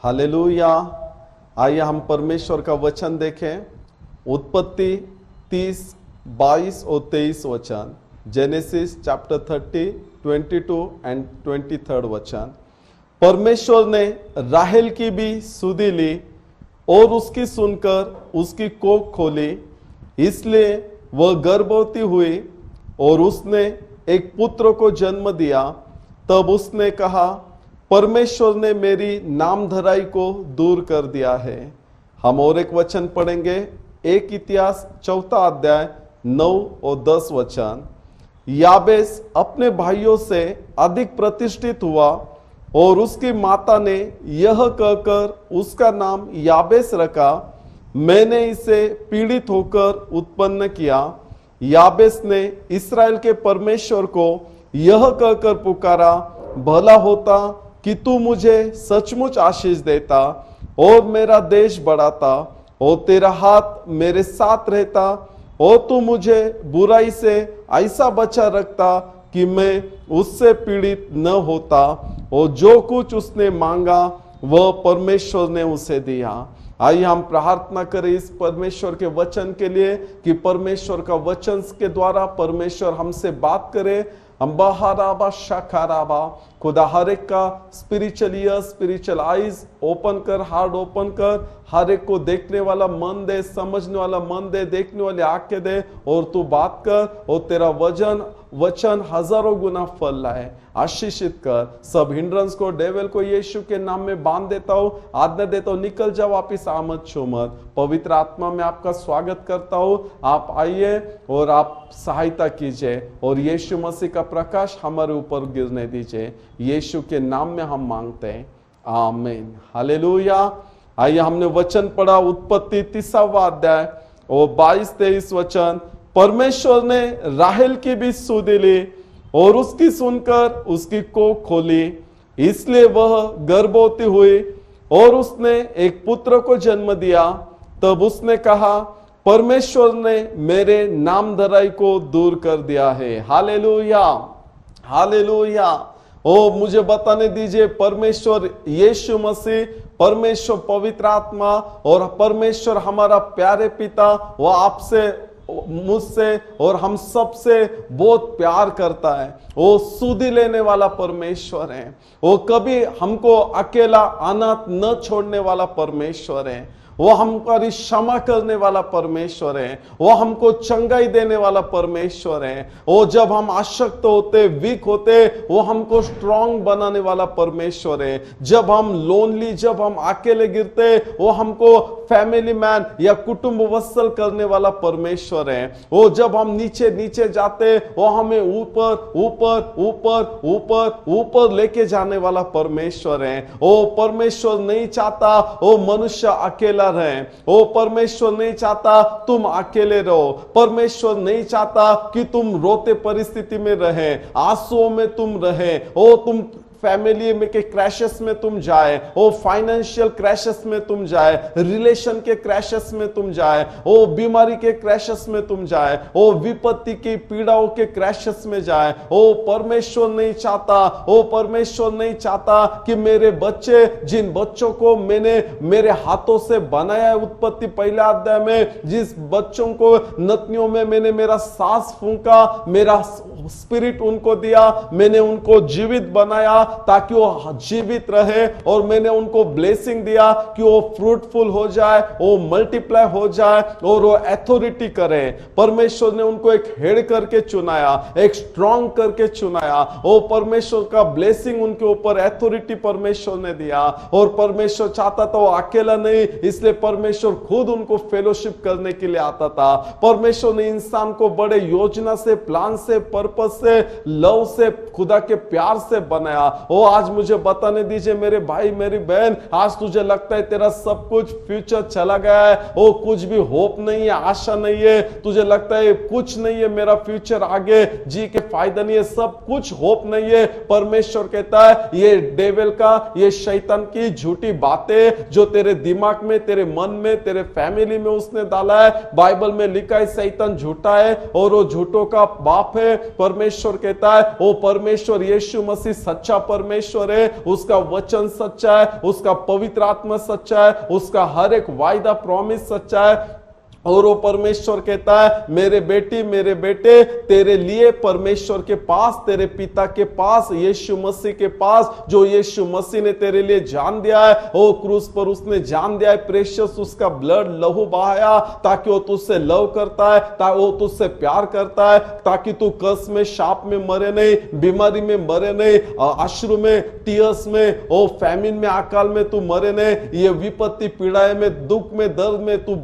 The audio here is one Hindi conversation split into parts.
हालेलुया। आइए हम परमेश्वर का वचन देखें। उत्पत्ति 30, 22 और 23 वचन। जेनेसिस चैप्टर 30, 22 एंड 23 वचन। परमेश्वर ने राहेल की भी सुधि ली और उसकी सुनकर उसकी कोख खोली, इसलिए वह गर्भवती हुई और उसने एक पुत्र को जन्म दिया। तब उसने कहा, परमेश्वर ने मेरी नामधराई को दूर कर दिया है। हम और एक वचन पढ़ेंगे, एक इतिहास 4 अध्याय 9 और 10 वचन। याबेस अपने भाइयों से अधिक प्रतिष्ठित हुआ और उसकी माता ने यह कहकर उसका नाम याबेस रखा, मैंने इसे पीड़ित होकर उत्पन्न किया। याबेस ने इस्राएल के परमेश्वर को यह कहकर पुकारा, भला होता कि तू मुझे सचमुच आशीष देता और मेरा देश बढ़ाता और तेरा हाथ मेरे साथ रहता और तू मुझे बुराई से ऐसा बचा रखता कि मैं उससे पीड़ित न होता। और जो कुछ उसने मांगा वह परमेश्वर ने उसे दिया। आइए हम प्रार्थना करें इस परमेश्वर के वचन के लिए कि परमेश्वर का वचन के द्वारा परमेश्वर हमसे बात करे। हम बहाराबा शाखाराबा, खुदा हर एक का spiritual year, spiritual eyes open कर, हार्ट ओपन कर, हर एक को देखने वाला मन दे, समझने वाला मन दे, देखने वाली आंखें दे और तू बात कर और तेरा वचन हजारों गुना फल लाए। आशीषित कर सब हिंड्रेंस को, डेविल को यीशु के नाम में बांध देता हूं, आज्ञा देता हूं, निकल जाओ वापिस, आमद छो मत। पवित्र आत्मा में आपका स्वागत करता हूं। आप आइए और आप सहायता कीजिए और यीशु मसीह का प्रकाश हमारे ऊपर गिरने दीजिए। यीशु के नाम में हम मांगते हैं, आमीन। हालेलुया। आइए हमने वचन पढ़ा उत्पत्ति 30वां अध्याय और 22-23 वचन। परमेश्वर ने राहेल की भी सुधि ली और उसकी सुनकर उसकी कोख खोली, इसलिए वह गर्भवती हुई और उसने एक पुत्र को जन्म दिया। तब उसने कहा, परमेश्वर ने मेरे नामधराई को दूर कर दिया है। Hallelujah, hallelujah. ओ मुझे बताने दीजिए, परमेश्वर यीशु मसीह, परमेश्वर पवित्र आत्मा और परमेश्वर हमारा प्यारे पिता, वो आपसे, मुझसे और हम सब से बहुत प्यार करता है। वो सुधि लेने वाला परमेश्वर है। वो कभी हमको अकेला अनाथ न छोड़ने वाला परमेश्वर है। वो हमारी क्षमा करने वाला परमेश्वर है। वो हमको चंगाई देने वाला परमेश्वर है। वो जब हम अशक्त होते, वीक होते, वो हमको स्ट्रांग बनाने वाला परमेश्वर है। जब हम लोनली, जब हम अकेले गिरते, वो हमको फैमिली मैन या कुटुंब वत्सल करने वाला परमेश्वर है। वो जब हम नीचे नीचे जाते, वो हमें ऊपर ऊपर ऊपर ऊपर ऊपर लेके जाने वाला परमेश्वर है। वो परमेश्वर नहीं चाहता वो मनुष्य अकेला रहे। वो परमेश्वर नहीं चाहता तुम अकेले रहो। परमेश्वर नहीं चाहता कि तुम रोते परिस्थिति में रहे, आंसुओं में तुम रहे। ओ तुम फैमिली में के क्रैशेस में तुम जाए, ओ फाइनेंशियल क्रैशेस में तुम जाए, रिलेशन के क्रैशेस में तुम जाए, ओ बीमारी के क्रैशेस में तुम जाए, ओ विपत्ति की पीड़ाओं के क्रैशेस में जाए। ओ परमेश्वर नहीं चाहता, ओ परमेश्वर नहीं चाहता कि मेरे बच्चे, जिन बच्चों को मैंने मेरे हाथों से बनाया है, उत्पत्ति 1 अध्याय में जिस बच्चों को नतनियों में मैंने मेरा सांस फूंका, मेरा स्पिरिट उनको दिया, मैंने उनको जीवित बनाया ताकि वो जीवित रहे और मैंने उनको ब्लेसिंग दिया कि वो फ्रूटफुल हो जाए, वो मल्टीप्लाई हो जाए और वो अथॉरिटी करे। परमेश्वर ने उनको एक हेड करके चुनाया, एक स्ट्रांग करके चुनाया। वो परमेश्वर का ब्लेसिंग उनके ऊपर, अथॉरिटी परमेश्वर ने दिया। और परमेश्वर चाहता था वो अकेला नहीं, इसलिए परमेश्वर खुद उनको फेलोशिप करने के लिए आता था। परमेश्वर ने इंसान को बड़े योजना से, प्लान से, पर्पस से, लव से, खुदा के प्यार से बनाया। ओ आज मुझे बताने दीजिए मेरे भाई, मेरी बहन, आज तुझे लगता है तेरा सब कुछ फ्यूचर चला गया है, ओ कुछ भी होप नहीं है, आशा नहीं है, तुझे लगता है कुछ नहीं है, मेरा फ्यूचर आगे जी के फायदा नहीं है, सब कुछ होप नहीं है। परमेश्वर कहता है ये डेविल का, ये शैतान की झूठी बातें जो तेरे दिमाग में, तेरे मन में, तेरे फैमिली में उसने डाला है। बाइबल में लिखा है शैतान झूठा है और वो झूठों का बाप है। परमेश्वर कहता है ओ परमेश्वर यीशु मसीह सच्चा परमेश्वर है, उसका वचन सच्चा है, उसका पवित्र आत्मा सच्चा है, उसका हर एक वायदा प्रॉमिस सच्चा है। और वो परमेश्वर कहता है मेरे बेटी मेरे बेटे, तेरे लिए परमेश्वर के पास, तेरे पिता के पास, यीशु मसीह के पास, जो यीशु मसीह ने तेरे लिए जान दिया है, ओ क्रूस पर उसने जान दिया है, प्रेशियस उसका ब्लड लहू बहाया ताकि वो तुझसे लव करता है, ताकि वो तुझसे प्यार करता है, ताकि तू कस में शाप में मरे नहीं, बीमारी में मरे नहीं, अश्रु में, टीयर्स में, ओ फैमिन में, अकाल में तू मरे नहीं, ये विपत्ति पीड़ाएं में, दुख में, दर्द में तू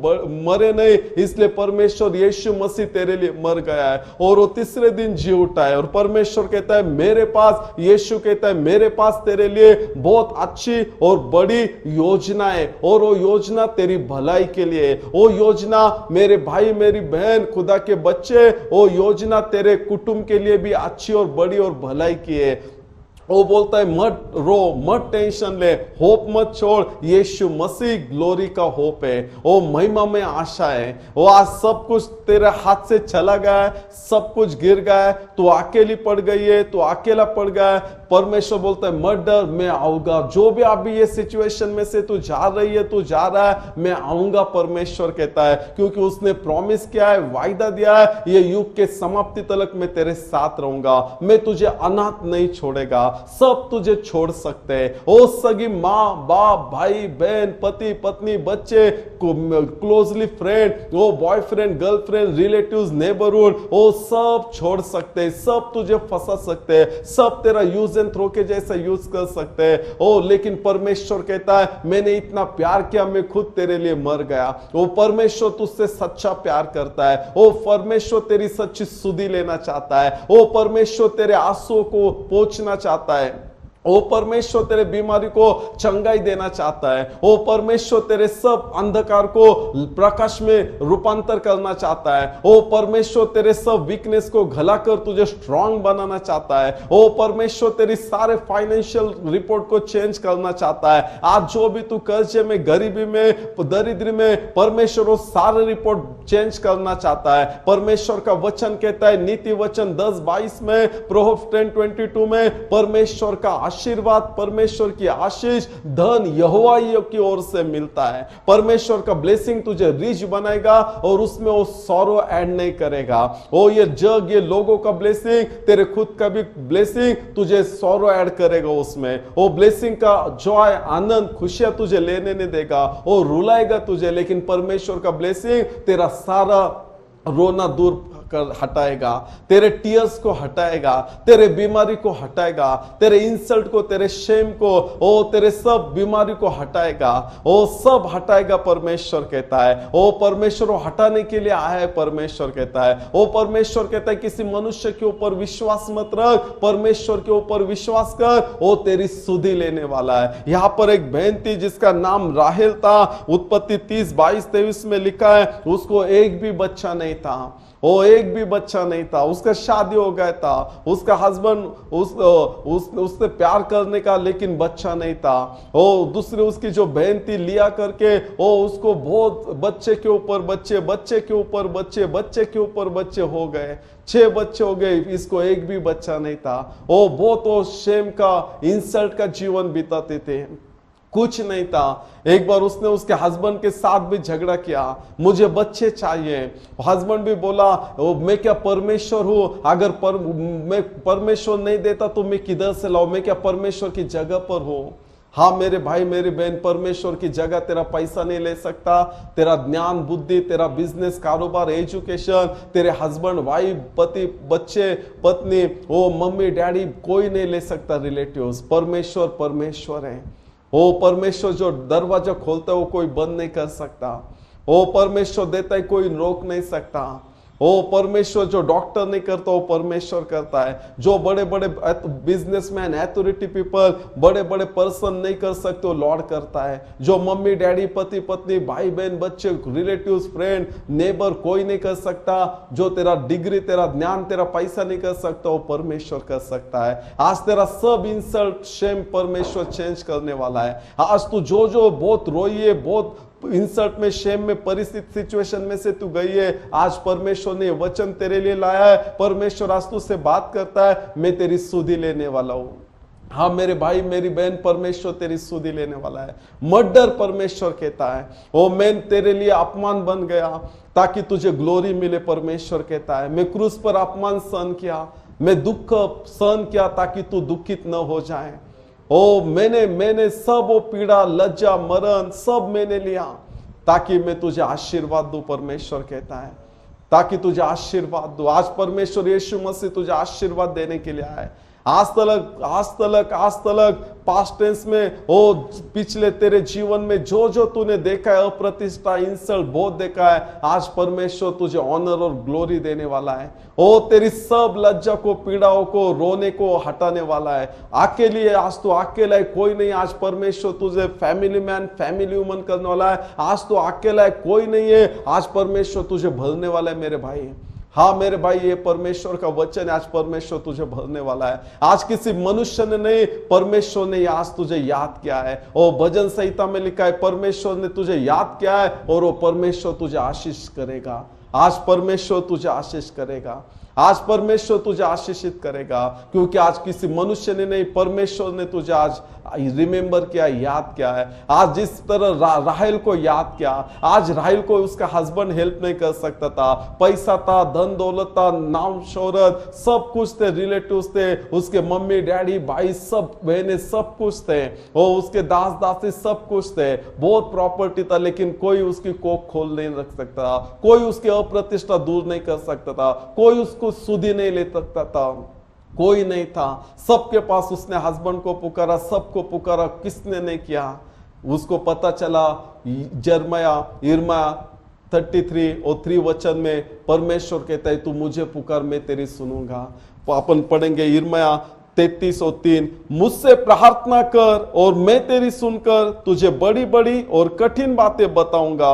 मरे नहीं। इसलिए परमेश्वर यीशु मसीह तेरे लिए मर गया है और वो तीसरे दिन जी उठा है। और परमेश्वर कहता है मेरे पास, यीशु कहता है मेरे पास तेरे लिए बहुत अच्छी और बड़ी योजना है, और वो योजना तेरी भलाई के लिए है। वो योजना मेरे भाई मेरी बहन खुदा के बच्चे, वो योजना तेरे कुटुंब के लिए भी अच्छी और बड़ी और भलाई की है। वो बोलता है मत रो, मत टेंशन ले, होप मत छोड़, यीशु मसीह ग्लोरी का होप है, वो महिमा में आशा है। वो आज सब कुछ तेरे हाथ से चला गया है, सब कुछ गिर गया है, तू अकेली पड़ गई है, तू अकेला पड़ गया है। परमेश्वर बोलता है मत डर, मैं आऊंगा। जो भी अभी ये सिचुएशन में से तू जा रही है, तू जा रहा है, मैं आऊंगा, परमेश्वर कहता है, क्योंकि उसने प्रॉमिस किया है, वायदा दिया है, ये युग के समाप्ति तक मैं तेरे साथ रहूंगा, मैं तुझे अनाथ नहीं छोड़ेगा। सब तुझे छोड़ सकते हैं, ओ सगी माँ बाप भाई बहन पति पत्नी बच्चे क्लोजली फ्रेंड, वो बॉयफ्रेंड गर्लफ्रेंड रिलेटिव्स नेबरहुड, वो सब छोड़ सकते हैं, सब तुझे फंसा सकते हैं, सब तेरा यूज एंड थ्रो के जैसा यूज कर सकते हैं। ओ लेकिन परमेश्वर कहता है मैंने इतना प्यार किया, मैं खुद तेरे लिए मर गया। वो परमेश्वर तुझसे सच्चा प्यार करता है, वो परमेश्वर तेरी सच्ची सुधि लेना चाहता है, वो परमेश्वर तेरे आंसुओं को पोंछना चाहता है, ओ परमेश्वर तेरे बीमारी को चंगाई देना चाहता है, ओ परमेश्वर तेरे सब अंधकार को प्रकाश में रूपांतर करना चाहता है, ओ परमेश्वर तेरे सब वीकनेस को घलाकर तुझे स्ट्रांग बनाना चाहता है, ओ परमेश्वर तेरी सारे फाइनेंशियल रिपोर्ट को चेंज करना चाहता है। आज जो भी तू कर्जे में, गरीबी में, दरिद्री में, परमेश्वर वो सारे रिपोर्ट चेंज करना चाहता है। परमेश्वर का वचन कहता है नीति वचन 10:22 में, प्रोवर्ब्स 10:22 में, परमेश्वर का आशीर्वाद, परमेश्वर की आशीष धन यहोवा की ओर से मिलता है। परमेश्वर का ब्लेसिंग तुझे रिच बनाएगा और उसमें वो सॉरो ऐड नहीं करेगा। ओ ये जग, ये लोगों का ब्लेसिंग, तेरे खुद का भी ब्लेसिंग तुझे सॉरो ऐड करेगा उसमें। वो ब्लेसिंग का जॉय, आनंद, खुशियां तुझे लेने नहीं देगा, वो रुलाएगा तुझे, लेकिन परमेश्वर का ब्लेसिंग तेरा सारा रोना दूर हटाएगा, तेरे टीयर्स को हटाएगा, तेरे बीमारी को हटाएगा, तेरे इंसल्ट को, तेरे शेम को, ओ तेरे सब बीमारी को हटाएगा, ओ सब हटाएगा। परमेश्वर कहता है, ओ परमेश्वर वो हटाने के लिए आया है। परमेश्वर कहता है, ओ परमेश्वर कहता है किसी मनुष्य के ऊपर विश्वास मत रख, परमेश्वर के ऊपर विश्वास कर, वो तेरी सुधि लेने वाला है। यहां पर एक बहन थी जिसका नाम राहेल था, उत्पत्ति 30:22-23 में लिखा है उसको एक भी बच्चा नहीं था, वो एक भी बच्चा नहीं था, उसका शादी हो गया था, उसका हस्बैंड उससे प्यार करने का, लेकिन बच्चा नहीं था। वो दूसरी उसकी जो बहन थी लिया करके, वो उसको बहुत बच्चे के ऊपर बच्चे, बच्चे के ऊपर बच्चे, बच्चे के ऊपर बच्चे हो गए, 6 बच्चे हो गए, इसको एक भी बच्चा नहीं था। वो बहुत वो शेम का, इंसल्ट का जीवन बिताते थे, कुछ नहीं था। एक बार उसने उसके हस्बैंड के साथ भी झगड़ा किया, मुझे बच्चे चाहिए। हस्बैंड भी बोला मैं क्या परमेश्वर हूं, अगर मैं परमेश्वर नहीं देता तो मैं किधर से लाऊं, मैं क्या परमेश्वर की जगह पर हूं। हाँ मेरे भाई मेरी बहन, परमेश्वर की जगह तेरा पैसा नहीं ले सकता, तेरा ज्ञान बुद्धि, तेरा बिजनेस कारोबार एजुकेशन, तेरे हस्बैंड वाइफ पति बच्चे पत्नी, वो मम्मी डैडी, कोई नहीं ले सकता रिलेटिव्स। परमेश्वर परमेश्वर है, वो परमेश्वर जो दरवाजा खोलता है वो कोई बंद नहीं कर सकता, वो परमेश्वर देता है कोई रोक नहीं सकता, वो परमेश्वर जो डॉक्टर नहीं करता वो परमेश्वर करता है, जो बड़े बड़े बिजनेसमैन, अथॉरिटी पीपल, बड़े बड़े पर्सन नहीं कर सकते वो लॉर्ड करता है, जो मम्मी डैडी पति पत्नी भाई बहन बच्चे रिलेटिव्स फ्रेंड नेबर कोई नहीं कर सकता, जो तेरा डिग्री तेरा ज्ञान तेरा पैसा नहीं कर सकता वो परमेश्वर कर सकता है। आज तेरा सब इंसल्ट शेम परमेश्वर चेंज करने वाला है। आज तू जो जो बहुत रोई है, बहुत इंसल्ट में, शेम में, परिस्थिति, सिचुएशन में से तू गई है, आज परमेश्वर ने वचन तेरे लिए लाया है। परमेश्वर आज तुझसे बात करता है, मैं तेरी सुधि लेने वाला हूं। हाँ मेरे भाई मेरी बहन, परमेश्वर तेरी सुधि लेने वाला है। मत डर, परमेश्वर कहता है। ओ मैं तेरे लिए अपमान बन गया ताकि तुझे ग्लोरी मिले, परमेश्वर कहता है। मैं क्रूस पर अपमान सहन किया, मैं दुख सहन किया ताकि तू दुखित न हो जाए। ओ मैंने सब वो पीड़ा, लज्जा, मरण सब मैंने लिया ताकि मैं तुझे आशीर्वाद दूं, परमेश्वर कहता है, ताकि तुझे आशीर्वाद दूं। आज परमेश्वर यीशु मसीह तुझे आशीर्वाद देने के लिए आया है। आज तलक पास्ट टेंस में, ओ पिछले तेरे जीवन में जो जो तूने देखा है, अप्रतिष्ठा, इंसल्ट बहुत देखा है, आज परमेश्वर तुझे ऑनर और ग्लोरी देने वाला है। ओ तेरी सब लज्जा को, पीड़ाओं को, रोने को हटाने वाला है। अकेली है, आज तो अकेला है, कोई नहीं। आज परमेश्वर तुझे फैमिली मैन, फैमिली वुमन करने वाला है। आज तो अकेला है, कोई नहीं है। आज परमेश्वर तुझे भरने वाला है मेरे भाई। हाँ मेरे भाई, ये परमेश्वर का वचन है। आज परमेश्वर तुझे भरने वाला है। आज किसी मनुष्य ने नहीं, परमेश्वर ने आज तुझे याद किया है। और भजन संहिता में लिखा है, परमेश्वर ने तुझे याद किया है और वो परमेश्वर तुझे आशीष करेगा। आज परमेश्वर तुझे आशीष करेगा। आज परमेश्वर तुझे आशीषित करेगा, क्योंकि आज किसी मनुष्य ने नहीं, परमेश्वर ने तुझे आज रिमेंबर किया, याद किया है। आज जिस तरह राहेल को याद किया, आज राहेल को उसका हस्बैंड हेल्प नहीं कर सकता था। पैसा था, धन दौलत था, नाम शोहरत सब कुछ थे, रिलेटिव्स थे, उसके मम्मी डैडी भाई सब बहनें सब कुछ थे, और उसके दास दासी सब कुछ थे, बहुत प्रॉपर्टी था, लेकिन कोई उसकी कोख खोल नहीं रख सकता था, कोई उसकी अप्रतिष्ठा दूर नहीं कर सकता था, कोई उसको सुधि नहीं ले सकता था, कोई नहीं था। सबके पास उसने हस्बैंड को पुकारा, सबको पुकारा, किसने नहीं किया। उसको पता चला, यिर्मयाह 33 और 3 वचन में परमेश्वर कहता है, तू मुझे पुकार, मैं तेरी सुनूंगा। अपन पढ़ेंगे यिर्मयाह 33 और 3, मुझसे प्रार्थना कर और मैं तेरी सुनकर तुझे बड़ी बड़ी और कठिन बातें बताऊंगा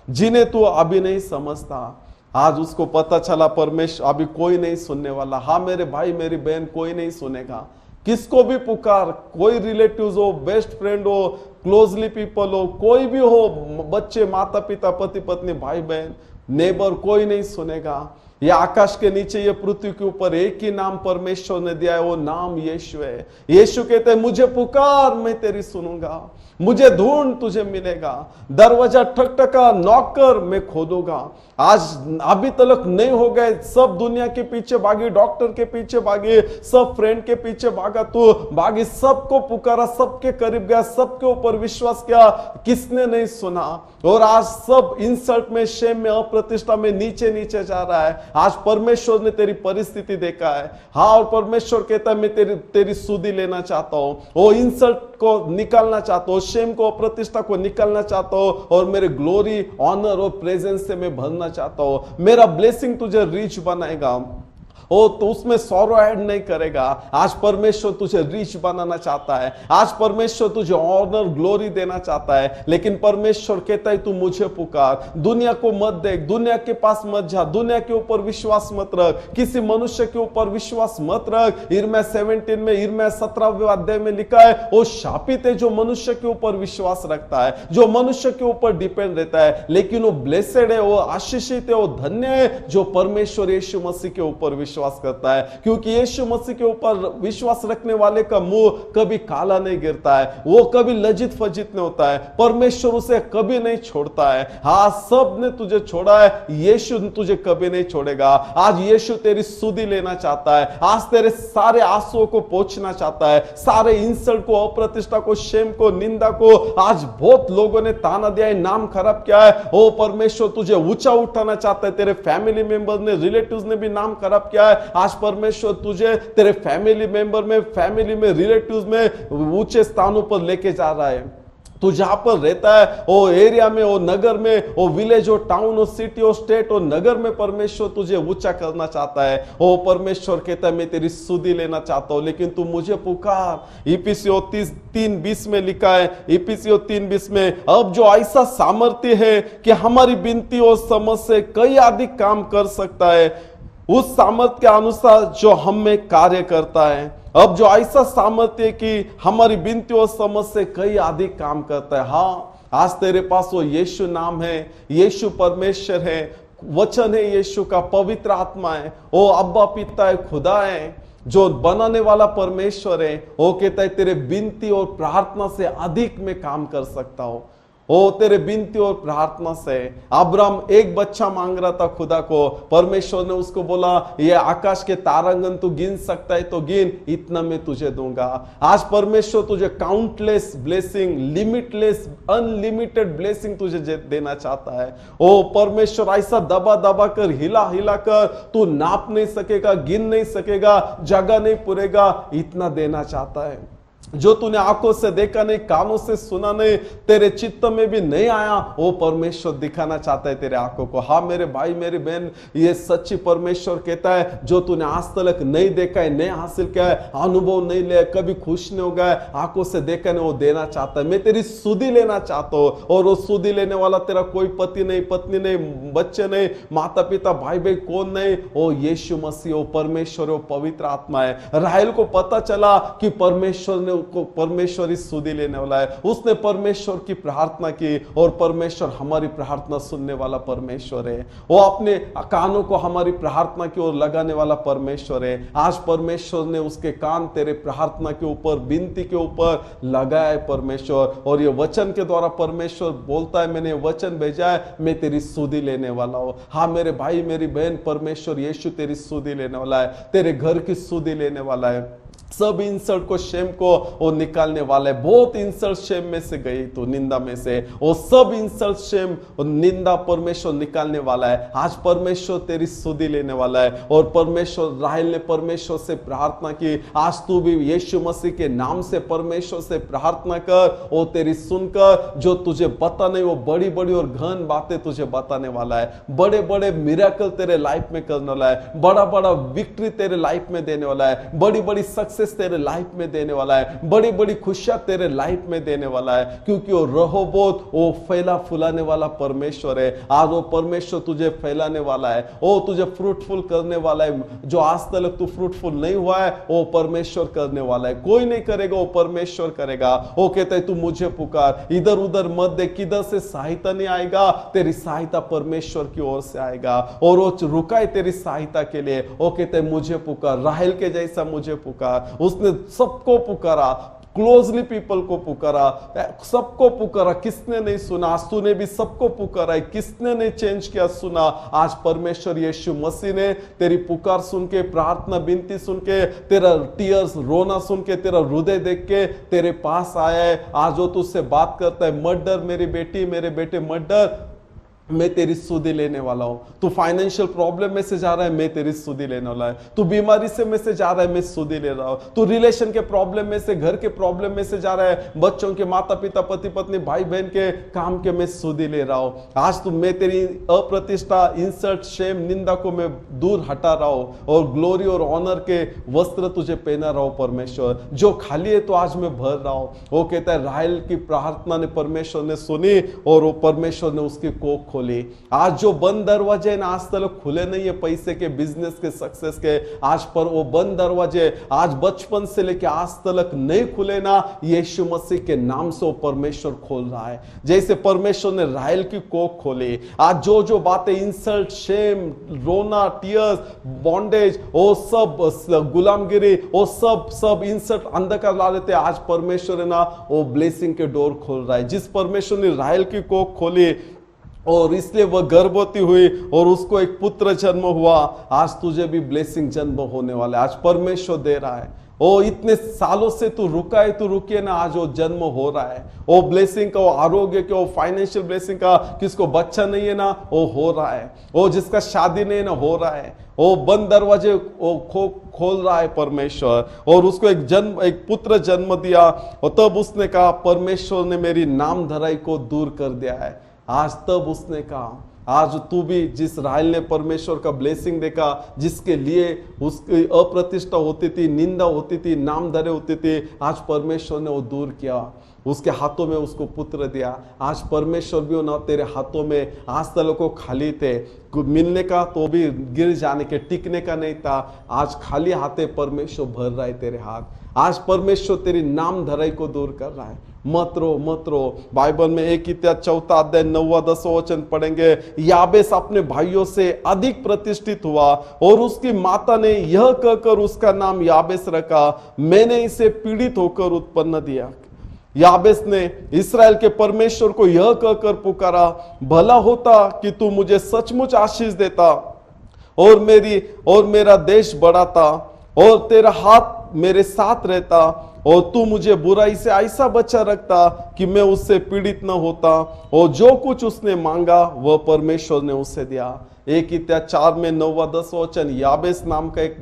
जिन्हें तू अभी नहीं समझता। आज उसको पता चला, परमेश्वर अभी कोई नहीं सुनने वाला। हाँ मेरे भाई मेरी बहन, कोई नहीं सुनेगा। किसको भी पुकार, कोई रिलेटिव्स हो, बेस्ट फ्रेंड हो, क्लोजली पीपल हो, कोई भी हो, बच्चे, माता पिता, पति पत्नी, भाई बहन, नेबर, कोई नहीं सुनेगा। ये आकाश के नीचे, ये पृथ्वी के ऊपर एक ही नाम परमेश्वर ने दिया है, वो नाम यीशु है। यीशु कहते हैं, मुझे पुकार, मैं तेरी सुनूंगा, मुझे ढूंढ, तुझे मिलेगा, दरवाजा ठकठका, नॉक कर, मैं खोलूंगा। आज अभी तक नहीं हो गए, सब दुनिया के पीछे भागी, डॉक्टर के पीछे भागे, सब फ्रेंड के पीछे भागा, तू भागी, सबको पुकारा, सबके करीब गया, सबके ऊपर विश्वास किया, किसने नहीं सुना। और आज सब इंसल्ट में, शेम में, अप्रतिष्ठा में नीचे नीचे जा रहा है। आज परमेश्वर ने तेरी परिस्थिति देखा है। हाँ, और परमेश्वर कहता है, मैं तेरी सुधि लेना चाहता हूं, वो इंसल्ट को निकालना चाहता हूं, शेम को, अप्रतिष्ठा को निकालना चाहता हूं, और मेरे ग्लोरी, ऑनर और प्रेजेंस से मैं भरना चाहता हूं। मेरा ब्लेसिंग तुझे रिच बनाएगा, ओ तो उसमें सॉरो ऐड नहीं करेगा। आज परमेश्वर तुझे रिच बनाना चाहता है। आज परमेश्वर तुझे ऑनर, ग्लोरी देना चाहता है, लेकिन परमेश्वर कहता है, तू मुझे पुकार, दुनिया को मत देख, दुनिया के पास मत जा, दुनिया के ऊपर विश्वास मत रख, किसी मनुष्य के ऊपर विश्वास मत रख। यिर्मयाह 17 में, यिर्मयाह 17वें अध्याय में लिखा है, वो शापित है जो मनुष्य के ऊपर विश्वास रखता है, जो मनुष्य के ऊपर डिपेंड रहता है, लेकिन वो ब्लेसेड है, वो आशीषित है, वो धन्य है जो परमेश्वर यीशु मसीह के ऊपर विश्वास करता है। क्योंकि यीशु मसीह के ऊपर विश्वास रखने वाले का मुंह कभी काला नहीं गिरता है, वो कभी लज्जित फज्जित नहीं होता है, परमेश्वर उसे कभी नहीं छोड़ता है। हाँ, सब ने तुझे छोड़ा है, यीशु तुझे कभी नहीं छोड़ेगा। आज यीशु तेरी सुधि लेना चाहता है, आज तेरे सारे आंसुओं को पोंछना चाहता है, सारे इंसल्ट को, अप्रतिष्ठा को, शेम को, निंदा को। आज बहुत लोगों ने ताना दिया है, नाम खराब किया है, ओ परमेश्वर तुझे ऊंचा उठाना चाहता है। तेरे फैमिली मेंबर ने, रिलेटिव्स ने भी नाम खराब किया है, आज परमेश्वर तुझे तेरे फैमिली मेंबर में, फैमिली में, रिलेटिव्स में ऊंचे स्थानों पर लेके जा रहा है। तू जहां पर रहता है, वो एरिया में, वो नगर में, वो विलेज, वो टाउन, वो सिटी, वो स्टेट, वो नगर में परमेश्वर तुझे ऊंचा करना चाहता है। वो परमेश्वर कहता है, मैं तेरी सुधि लेना चाहता हूं, लेकिन तू मुझे पुकार। इफिसियों 3:20 में लिखा है, इफिसियों 3:20 में, अब जो ऐसा सामर्थ्य है कि हमारी विनती और समझ से कई अधिक काम कर सकता है, उस सामर्थ्य के अनुसार जो हम में कार्य करता है। अब जो ऐसा सामर्थ्य कि हमारी विनती और समझ से कई अधिक काम करता है। हाँ, आज तेरे पास वो यीशु नाम है, यीशु परमेश्वर है, वचन है यीशु का, पवित्र आत्मा है, ओ अब्बा पिता है, खुदा है, जो बनाने वाला परमेश्वर है। वो कहता है तेरे विनती और प्रार्थना से अधिक मैं काम कर सकता हूं। ओ तेरे विनती और प्रार्थना से अब्राहम एक बच्चा मांग रहा था खुदा को, परमेश्वर ने उसको बोला ये आकाश के तारांगन तू गिन सकता है तो गिन, इतना मैं तुझे दूंगा। आज परमेश्वर तुझे countless blessing, limitless unlimited blessing तुझे देना चाहता है। ओ परमेश्वर ऐसा दबा दबा कर, हिला हिला कर, तू नाप नहीं सकेगा, गिन नहीं सकेगा, जगह नहीं पूरेगा, इतना देना चाहता है। जो तूने आंखों से देखा नहीं, कानों से सुना नहीं, तेरे चित्त में भी नहीं आया, वो परमेश्वर दिखाना चाहता है तेरे आंखों को। हाँ मेरे भाई मेरी बहन, ये सच्ची परमेश्वर कहता है जो तूने आज तक नहीं देखा है, नहीं हासिल किया है, अनुभव नहीं लिया, कभी खुश नहीं हो गया, आंखों से देखा नहीं, वो देना चाहता है। मैं तेरी सुधि लेना चाहता हूं, और वो सुधि लेने वाला तेरा कोई पति नहीं, पत्नी नहीं, बच्चे नहीं, माता पिता भाई भाई कौन नहीं, वो यीशु मसीह, वो परमेश्वर, वो पवित्र आत्मा है। राहेल को पता चला कि परमेश्वर ने को परमेश्वर इस सुधि लेने वाला है, उसने परमेश्वर की प्रार्थना की, और परमेश्वर हमारी प्रार्थना सुनने वाला परमेश्वर है। वो अपने कानों को हमारी प्रार्थना की ओर लगाने वाला परमेश्वर है। आज परमेश्वर ने उसके कान तेरे प्रार्थना के ऊपर, विनती के ऊपर लगाया है परमेश्वर, और ये वचन के द्वारा परमेश्वर बोलता है मैंने वचन भेजा है, मैं तेरी सुधि लेने वाला हूं। हाँ मेरे भाई मेरी बहन, परमेश्वर यीशु तेरी सुधि लेने वाला है, तेरे घर की सुधि लेने वाला है। सब इंसल्ट को, शेम को वो निकालने वाला है। बहुत इंसल्ट शेम में से गई तो निंदा में से, वो सब इंसल्ट शेम और निंदा परमेश्वर निकालने वाला है। आज परमेश्वर तेरी सुधि लेने वाला है। और परमेश्वर, राहेल ने परमेश्वर से प्रार्थना की, आज तू भी यीशु मसीह के नाम से परमेश्वर से प्रार्थना कर, वो तेरी सुनकर जो तुझे पता नहीं, वो बड़ी बड़ी और गहन बातें तुझे बताने वाला है। बड़े बड़े मिरेकल तेरे लाइफ में करने वाला है, बड़ा बड़ा विक्ट्री तेरे लाइफ में देने वाला है, बड़ी बड़ी सक्सेस तेरे लाइफ में देने वाला है, बड़ी बड़ी खुशियां तेरे लाइफ में देने वाला है, क्योंकि वो रहोबोत, वो फैला फुलाने वाला परमेश्वर है। आज वो परमेश्वर तुझे फैलाने वाला है, वो तुझे फ्रूटफुल करने वाला है। जो आज तक तू फ्रूटफुल नहीं हुआ है, वो परमेश्वर करने वाला है। कोई नहीं करेगा, वो परमेश्वर करेगा। वो कहता है तू मुझे पुकार, इधर उधर मत देख, किधर से सहायता नहीं आएगा, तेरी सहायता परमेश्वर की ओर से आएगा, और वो रुका है तेरी सहायता के लिए। वो कहते हैं मुझे पुकार, राहेल के जैसा मुझे पुकार। उसने सबको पुकारा, क्लोजली पीपल को पुकारा, सबको पुकारा, किसने नहीं सुना? आज तूने भी सबको पुकारा है, किसने नहीं चेंज किया? सुना। आज परमेश्वर यीशु मसीह ने तेरी पुकार सुन के, प्रार्थना विनती सुन के, तेरा टीयर्स रोना सुन के, तेरा हृदय देख के तेरे पास आया है। आज वो तुझसे बात करता है, मत डर मेरी बेटी, मेरे बेटे मत डर, मैं तेरी सुधि लेने वाला हूं। तू फाइनेंशियल प्रॉब्लम में से जा रहा है, मैं तेरी सुधि लेने वाला है। तू बीमारी से में से जा रहा है, मैं सुधि ले रहा हूं। तू रिलेशन के प्रॉब्लम में से, घर के प्रॉब्लम में से जा रहा है, बच्चों के, माता पिता, पति पत्नी, भाई बहन के काम के, मैं सुधि ले रहा हूं। आज तू, मैं तेरी अप्रतिष्ठा, इंसल्ट, शेम, निंदा को मैं दूर हटा रहा हूं, और ग्लोरी और ऑनर के वस्त्र तुझे पहना रहा हूं। परमेश्वर जो खाली है तो आज मैं भर रहा हूं। वो कहता है राहेल की प्रार्थना ने परमेश्वर ने सुनी, और वो परमेश्वर ने उसकी कोख खोली। आज जो बंद दरवाजे ना आज तक खुले नहीं है, पैसे के, बिजनेस के, सक्सेस के, आज पर वो बंद दरवाजे आज बचपन से लेके आज तक नहीं खुले ना, यीशु मसीह के नाम से वो परमेश्वर खोल रहा है। जैसे परमेश्वर ने राहेल की कोख खोली, आज जो जो बातें, इंसल्ट, शेम, रोना, टीयर्स, बॉन्डेज, वो सब गुलामगिरी, वो सब इंसल्ट अंधकार ला लेते, आज परमेश्वर है ना वो ब्लेसिंग के डोर खोल रहा है। जिस परमेश्वर ने राहेल की कोख खोली और इसलिए वह गर्भवती हुई और उसको एक पुत्र जन्म हुआ, आज तुझे भी ब्लेसिंग जन्म होने वाला है। आज परमेश्वर दे रहा है। ओ इतने सालों से तू रुका है, तू रुके ना, आज वो जन्म हो रहा है। वो ब्लेसिंग का, वो आरोग्य का, वो फाइनेंशियल ब्लेसिंग का, किसको बच्चा नहीं है ना, वो हो रहा है। वो जिसका शादी नहीं है ना, हो रहा है। वो बंद दरवाजे वो खोल रहा है परमेश्वर, और उसको एक पुत्र जन्म दिया। और तब उसने कहा परमेश्वर ने मेरी नाम धराई को दूर कर दिया है। आज तब उसने कहा, आज तू भी, जिस राहेल ने परमेश्वर का ब्लेसिंग देखा, जिसके लिए उसकी अप्रतिष्ठा होती थी, निंदा होती थी, नाम धरे होती थी, आज परमेश्वर ने वो दूर किया। उसके हाथों में उसको पुत्र दिया। आज परमेश्वर भी ना तेरे हाथों में, आज तक को खाली थे, मिलने का तो भी गिर जाने के, टिकने का नहीं था। आज खाली हाथे परमेश्वर भर रहा है तेरे हाथ। आज परमेश्वर तेरी नाम धराई को दूर कर रहा है। मत रो। बाइबल में 1 इत्यादि 4 अध्याय 9-10 वचन पढ़ेंगे। याबेस अपने भाइयों से अधिक प्रतिष्ठित हुआ और उसकी माता ने यह कहकर उसका नाम याबेस रखा, मैंने इसे पीड़ित होकर उत्पन्न दिया। याबेस ने इस्राएल के परमेश्वर को यह कहकर पुकारा, भला होता कि तू मुझे सचमुच आशीष देता और मेरा देश बढ़ाता और तेरा हाथ मेरे साथ रहता और तू मुझे बुराई से ऐसा बचा रखता कि मैं उससे पीड़ित न होता। और जो कुछ उसने मांगा वह परमेश्वर ने उसे दिया। 1 इत्यादि 4 में 9-10 वचन। याबेस नाम का एक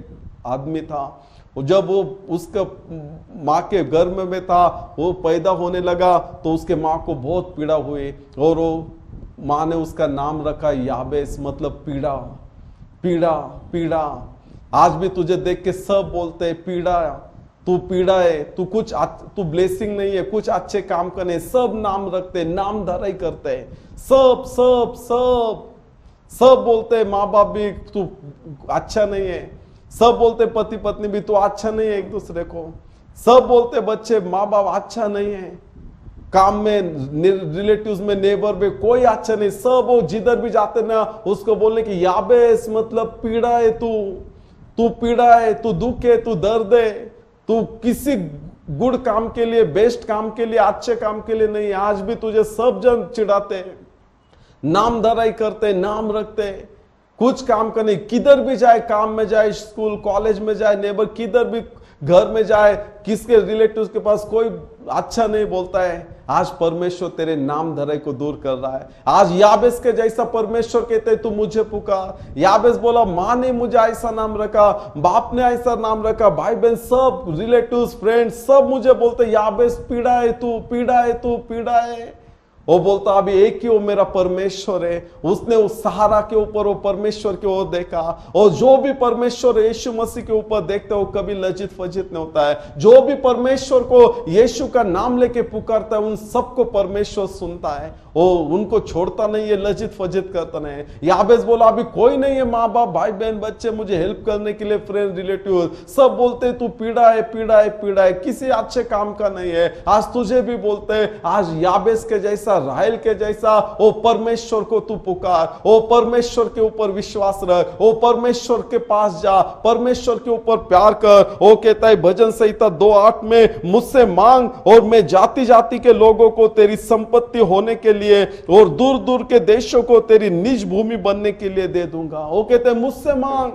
आदमी था, जब वो उसका माँ के गर्भ में था, वो पैदा होने लगा तो उसके माँ को बहुत पीड़ा हुई और वो माँ ने उसका नाम रखा याबेस, मतलब पीड़ा पीड़ा पीड़ा। आज भी तुझे देख के सब बोलते हैं पीड़ा है, तू ब्लेसिंग नहीं है, कुछ अच्छे काम करने, सब नाम रखते, नाम धराई करते हैं, सब सब सब सब बोलते हैं। माँ बाप भी तू अच्छा नहीं है, सब बोलते पति पत्नी भी तो अच्छा नहीं है एक दूसरे को, सब बोलते बच्चे माँ बाप अच्छा नहीं है, काम में रिलेटिव्स में नेबर में कोई अच्छा नहीं, सब वो जिधर भी जाते ना उसको बोलने की याबेस, मतलब पीड़ा है, तू पीड़ा है, तू दुख है, तू दर्द है, तू किसी गुड काम के लिए, बेस्ट काम के लिए, अच्छे काम के लिए नहीं। आज भी तुझे सब जन चिढ़ाते, नाम धराई करते, नाम रखते, कुछ काम करने, किधर भी जाए, काम में जाए, स्कूल कॉलेज में जाए, नेबर किधर भी घर में जाए, किसके रिलेटिव्स के पास कोई अच्छा नहीं बोलता है। आज परमेश्वर तेरे नाम धराई को दूर कर रहा है। आज याबेस के जैसा परमेश्वर कहते हैं तू मुझे पुकार। याबेस बोला माँ ने मुझे ऐसा नाम रखा, बाप ने ऐसा नाम रखा, भाई बहन सब रिलेटिव्स फ्रेंड्स सब मुझे बोलते याबेस पीड़ा है तू, पीड़ा है तू, पीड़ा है। वो बोलता अभी एक ही वो मेरा परमेश्वर है। उसने उस सहारा के ऊपर वो परमेश्वर की ओर देखा, और जो भी परमेश्वर यीशु मसीह के ऊपर देखता है वो कभी लज्जित फजित नहीं होता है। जो भी परमेश्वर को यीशु का नाम लेके पुकारता है उन सबको परमेश्वर सुनता है, वो उनको छोड़ता नहीं है, लज्जित फजित करता नहीं है। याबेस बोला अभी कोई नहीं है, माँ बाप भाई बहन बच्चे मुझे हेल्प करने के लिए, फ्रेंड रिलेटिव सब बोलते तू पीड़ा है, पीड़ा है, पीड़ा है, किसी अच्छे काम का नहीं है। आज तुझे भी बोलते हैं, आज याबेस के जैसा, राहेल के जैसा ओ परमेश्वर को तू पुकार, ओ परमेश्वर के ऊपर विश्वास रख, ओ परमेश्वर के पास जा, परमेश्वर के ऊपर प्यार कर। वो कहता है भजन संहिता 2:8 में, मुझसे मांग और मैं जाति जाति के लोगों को तेरी संपत्ति होने के लिए और दूर दूर के देशों को तेरी निज भूमि बनने के लिए दे दूंगा। वो कहते हैं मुझसे मांग,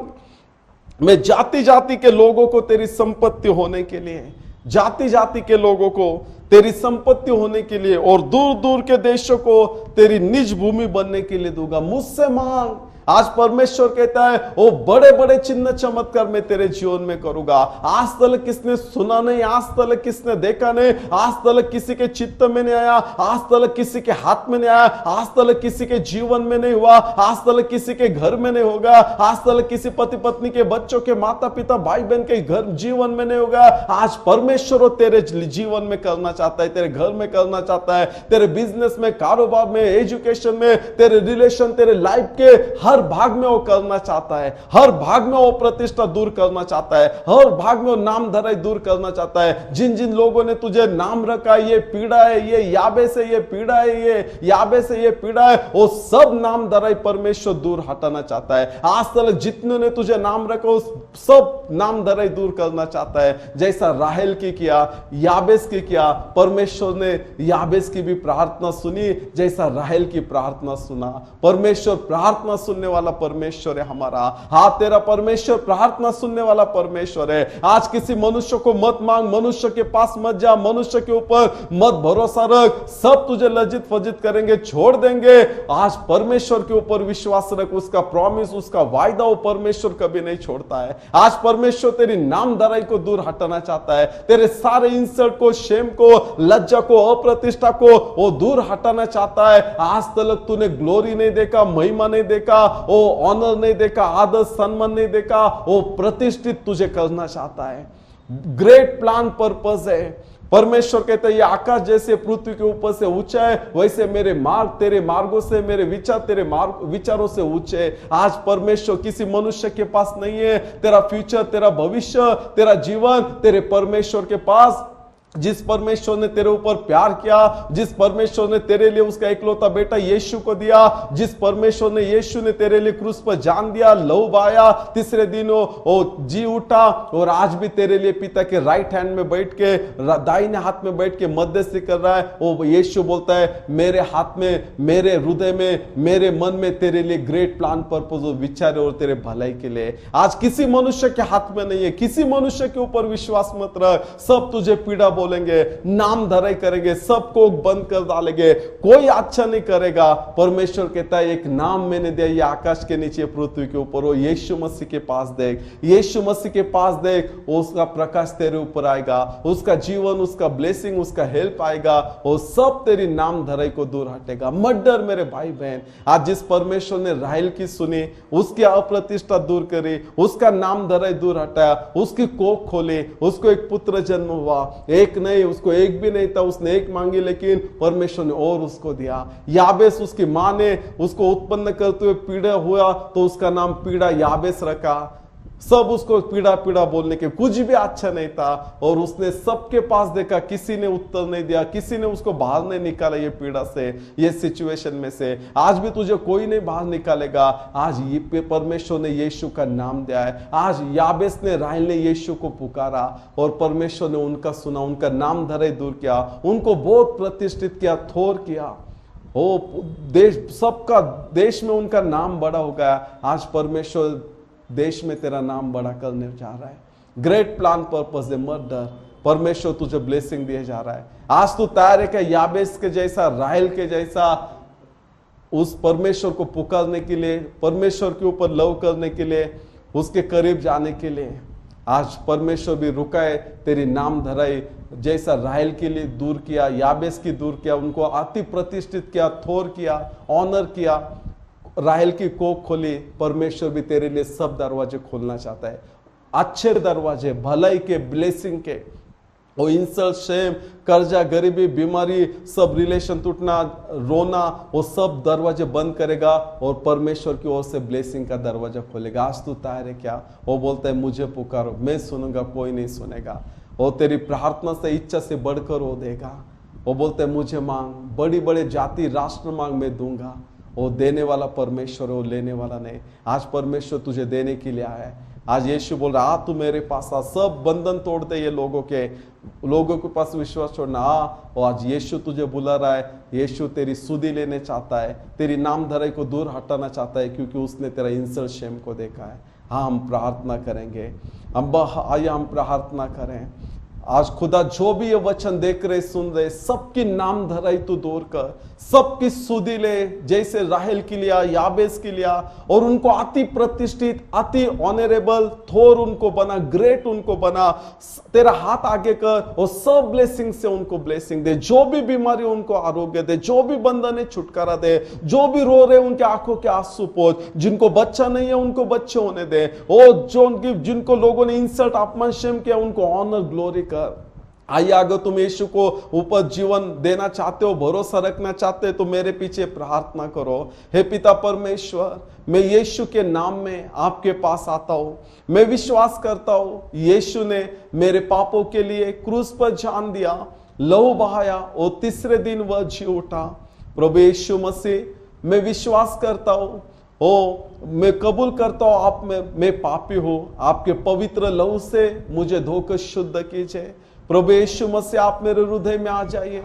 मैं जाति जाति के लोगों को तेरी संपत्ति होने के लिए, जाति जाति के लोगों को तेरी संपत्ति होने के लिए और दूर दूर के देशों को तेरी निज भूमि बनने के लिए दूंगा। मुझसे मांग। आज परमेश्वर कहता है वो बड़े बड़े चिन्ह चमत्कार मैं तेरे जीवन में करूंगा। आज तक किसने सुना नहीं, आज तक किसने देखा नहीं, आज तक किसी के चित्त में नहीं आया, आज तक किसी के हाथ में नहीं आया, आज तक किसी के जीवन में नहीं हुआ, आज तक किसी के घर में नहीं होगा, आज तक किसी पति पत्नी के, बच्चों के, माता पिता भाई बहन के घर जीवन में नहीं होगा। आज परमेश्वर तेरे जीवन में करना चाहता है, तेरे घर में करना चाहता है, तेरे बिजनेस में, कारोबार में, एजुकेशन में, तेरे रिलेशन, तेरे लाइफ के हर भाग में वो करना चाहता है, हर भाग में वो प्रतिष्ठा दूर करना चाहता है, हर भाग में वो नाम धराई दूर करना चाहता है। जिन जिन लोगों ने तुझे नाम रखा, ये पीड़ा है, ये याबेस है, ये पीड़ा है, ये याबेस है, ये पीड़ा है, वो सब नाम धराई परमेश्वर दूर हटाना चाहता है। आज तक जितने ने तुझे नाम रखा उस सब नाम धराई दूर करना चाहता है। जैसा राहेल की किया, याबेस की किया, परमेश्वर ने याबेस की भी प्रार्थना सुनी, जैसा राहेल की प्रार्थना सुना। परमेश्वर प्रार्थना सुनने वाला परमेश्वर है हमारा। हाँ, तेरा परमेश्वर प्रार्थना सुनने वाला परमेश्वर है। आज किसी मनुष्य को मत मांग, मनुष्य के पास मत जा, मनुष्य के ऊपर मत भरोसा रख, सब तुझे लज्जित फजित करेंगे, छोड़ देंगे। आज परमेश्वर के ऊपर विश्वास रख, उसका प्रॉमिस, उसका वायदा वो परमेश्वर कभी नहीं छोड़ता है। आज परमेश्वर तेरी नाम धराई को दूर हटाना चाहता है, तेरे सारे इंसल्ट को, शेम को, लज्जा को, अप्रतिष्ठा को वो दूर हटाना चाहता है। आज तक तूने ग्लोरी नहीं देखा, महिमा नहीं देखा, वो ऑनर नहीं देखा, आदर सम्मान नहीं देखा, वो प्रतिष्ठित तुझे करना चाहता है। ग्रेट प्लान पर्पस है। परमेश्वर कहते हैं ये आकाश जैसे पृथ्वी के ऊपर से ऊंचा है, वैसे मेरे मार्ग तेरे मार्गों से, मेरे विचार तेरे विचारों से ऊंचे। आज परमेश्वर किसी मनुष्य के पास नहीं है। तेरा फ्यूचर, तेरा भविष्य, तेरा जीवन तेरे परमेश्वर के पास जिस परमेश्वर ने तेरे ऊपर प्यार किया, जिस परमेश्वर ने तेरे लिए उसका इकलौता बेटा यीशु को दिया, जिस परमेश्वर ने यीशु ने तेरे लिए क्रूस पर जान दिया, लहू बहाया, तीसरे दिन वो जी उठा और आज भी तेरे लिए पिता के राइट हैंड में बैठ के, दाहिने हाथ में बैठ के मध्यस्थी कर रहा है। वो यीशु बोलता है मेरे हाथ में, मेरे हृदय में, मेरे मन में तेरे लिए ग्रेट प्लान पर्पस और विचार और तेरे भलाई के लिए। आज किसी मनुष्य के हाथ में नहीं है, किसी मनुष्य के ऊपर विश्वास मत रख। सब तुझे पीड़ा बोलेंगे, नाम धराई करेंगे, सबको बंद कर डालेंगे, कोई अच्छा नहीं करेगा। परमेश्वर कहता है एक नाम मैंने दिया, ये आकाश के नीचे पृथ्वी के ऊपर, वो यीशु मसीह के पास देख, यीशु मसीह के पास देख, उसका प्रकाश तेरे ऊपर आएगा, उसका जीवन, उसका ब्लेसिंग, उसका हेल्प आएगा, और सब तेरी नाम धराई को दूर हटेगा। मत डर मेरे भाई बहन। आज जिस परमेश्वर ने राहेल की सुनी, उसकी अप्रतिष्ठा दूर करी, उसका नाम धराई दूर हटाया, उसकी कोख खोली, उसको एक पुत्र जन्म हुआ, एक नहीं, उसको एक भी नहीं था, उसने एक मांगी लेकिन परमेश्वर ने और उसको दिया। याबेस, उसकी मां ने उसको उत्पन्न करते हुए पीड़ा हुआ तो उसका नाम पीड़ा याबेस रखा। सब उसको पीड़ा पीड़ा बोलने के, कुछ भी अच्छा नहीं था, और उसने सबके पास देखा, किसी ने उत्तर नहीं दिया, किसी ने उसको बाहर नहीं निकाला ये पीड़ा से, ये सिचुएशन में से। आज भी तुझे कोई नहीं बाहर निकालेगा। आज ये परमेश्वर ने यीशु का नाम दिया है। आज याबेस ने, राहेल ने यीशु को पुकारा और परमेश्वर ने उनका सुना, उनका नाम धराई दूर किया, उनको बहुत प्रतिष्ठित किया, थोर किया। ओ देश, सबका देश में उनका नाम बड़ा हो गया। आज परमेश्वर देश में तेरा नाम बड़ा करने जा रहा है। ग्रेट प्लान पर्पस है, मत डर। परमेश्वर तुझे ब्लेसिंग दिए जा रहा है। आज तू तैयार है क्या याबेस के जैसा, राहेल के जैसा उस परमेश्वर को पुकारने के लिए, परमेश्वर के ऊपर लव करने के लिए, उसके करीब जाने के लिए? आज परमेश्वर भी रुका है, तेरी नाम धराई जैसा राहेल के लिए दूर किया, याबेस की दूर किया, उनको अति प्रतिष्ठित किया, थोर किया, ऑनर किया, राहेल की कोख खोली। परमेश्वर भी तेरे लिए सब दरवाजे खोलना चाहता है, अच्छे दरवाजे, भलाई के, ब्लेसिंग के। वो इंसल्ट, शेम, कर्जा, गरीबी, बीमारी, सब रिलेशन टूटना, रोना, वो सब दरवाजे बंद करेगा और परमेश्वर की ओर से ब्लेसिंग का दरवाजा खोलेगा। आज तू तैयार है क्या? वो बोलता है मुझे पुकारो, मैं सुनूंगा, कोई नहीं सुनेगा। वो तेरी प्रार्थना से, इच्छा से बढ़कर वो देगा। वो बोलते हैं मुझे मांग, बड़ी बड़े जाति राष्ट्र मांग, मैं दूंगा। वो देने वाला परमेश्वर है, वो लेने वाला नहीं। आज परमेश्वर तुझे देने के लिए आया है। आज यीशु बोल रहा, आ तू मेरे पास आ, सब बंधन तोड़ दे ये लोगों के पास विश्वास छोड़ना आ। और आज यीशु तुझे बुला रहा है। यीशु तेरी सुधि लेने चाहता है, तेरी नाम धराई को दूर हटाना चाहता है, क्योंकि उसने तेरा इंसल्ट शेम को देखा है। हाँ, हम प्रार्थना करेंगे। आइए हम प्रार्थना करें। आज खुदा जो भी ये वचन देख रहे, सुन रहे, सबकी नाम धराई तू दूर कर, सबकी सुधि ले, जैसे राहेल की लिया, याबेस की लिया, और उनको अति प्रतिष्ठित, अति ऑनरेबल, थोर उनको बना, ग्रेट उनको बना। तेरा हाथ आगे कर और सब ब्लेसिंग से उनको ब्लेसिंग दे। जो भी बीमारी उनको आरोग्य दे, जो भी बंधन है छुटकारा दे, जो भी रो रहे उनके आंखों के आंसू पोंछ, जिनको बच्चा नहीं है उनको बच्चे होने दे। और जिनको लोगों ने इंसल्ट, अपमान, शेम किया, उनको ऑनर, ग्लोरी कर। आइए, अगर तुम यीशु को ऊपर जीवन देना चाहते हो, भरोसा रखना चाहते हो, तो मेरे पीछे प्रार्थना करो। हे पिता परमेश्वर, मैं यीशु के नाम में आपके पास आता हूं। मैं विश्वास करता हूं यीशु ने मेरे पापों के लिए क्रूस पर जान दिया, लहू बहाया और तीसरे दिन वह जी उठा। प्रभु यीशु मसीह, मैं विश्वास करता हूं, मैं कबूल करता हूं आप में मैं पापी हूं। आपके पवित्र लहू से मुझे धोकर शुद्ध कीजिए। प्रभु यीशु मसीह, आप मेरे हृदय में आ जाइए,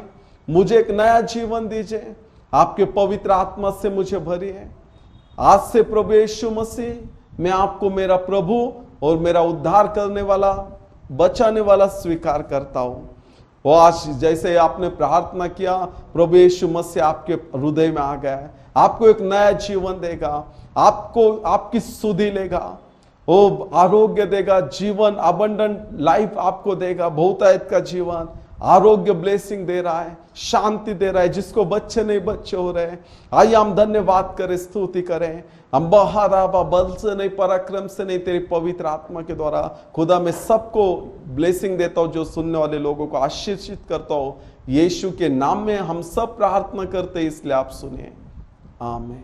मुझे एक नया जीवन दीजिए, आपके पवित्र आत्मा से मुझे भरिए। आज से प्रभु यीशु मसीह, मैं आपको मेरा प्रभु और मेरा उद्धार करने वाला, बचाने वाला स्वीकार करता हूं। वो आज जैसे आपने प्रार्थना किया, प्रभु यीशु मसीह आपके हृदय में आ गया है, आपको एक नया जीवन देगा, आपको आपकी सुधि लेगा, वो आरोग्य देगा, जीवन, अबंडेंट लाइफ आपको देगा, बहुतायत का जीवन, आरोग्य, ब्लेसिंग दे रहा है, शांति दे रहा है। जिसको बच्चे नहीं, बच्चे हो रहे हैं। आइए हम धन्यवाद करें, स्तुति करें। हम बहाराबा, बल से नहीं, पराक्रम से नहीं, तेरी पवित्र आत्मा के द्वारा खुदा मैं सबको ब्लेसिंग देता हूं, जो सुनने वाले लोगों को आशीषित करता हूं। यीशु के नाम में हम सब प्रार्थना करते हैं, इसलिए आप सुनिए। आमीन।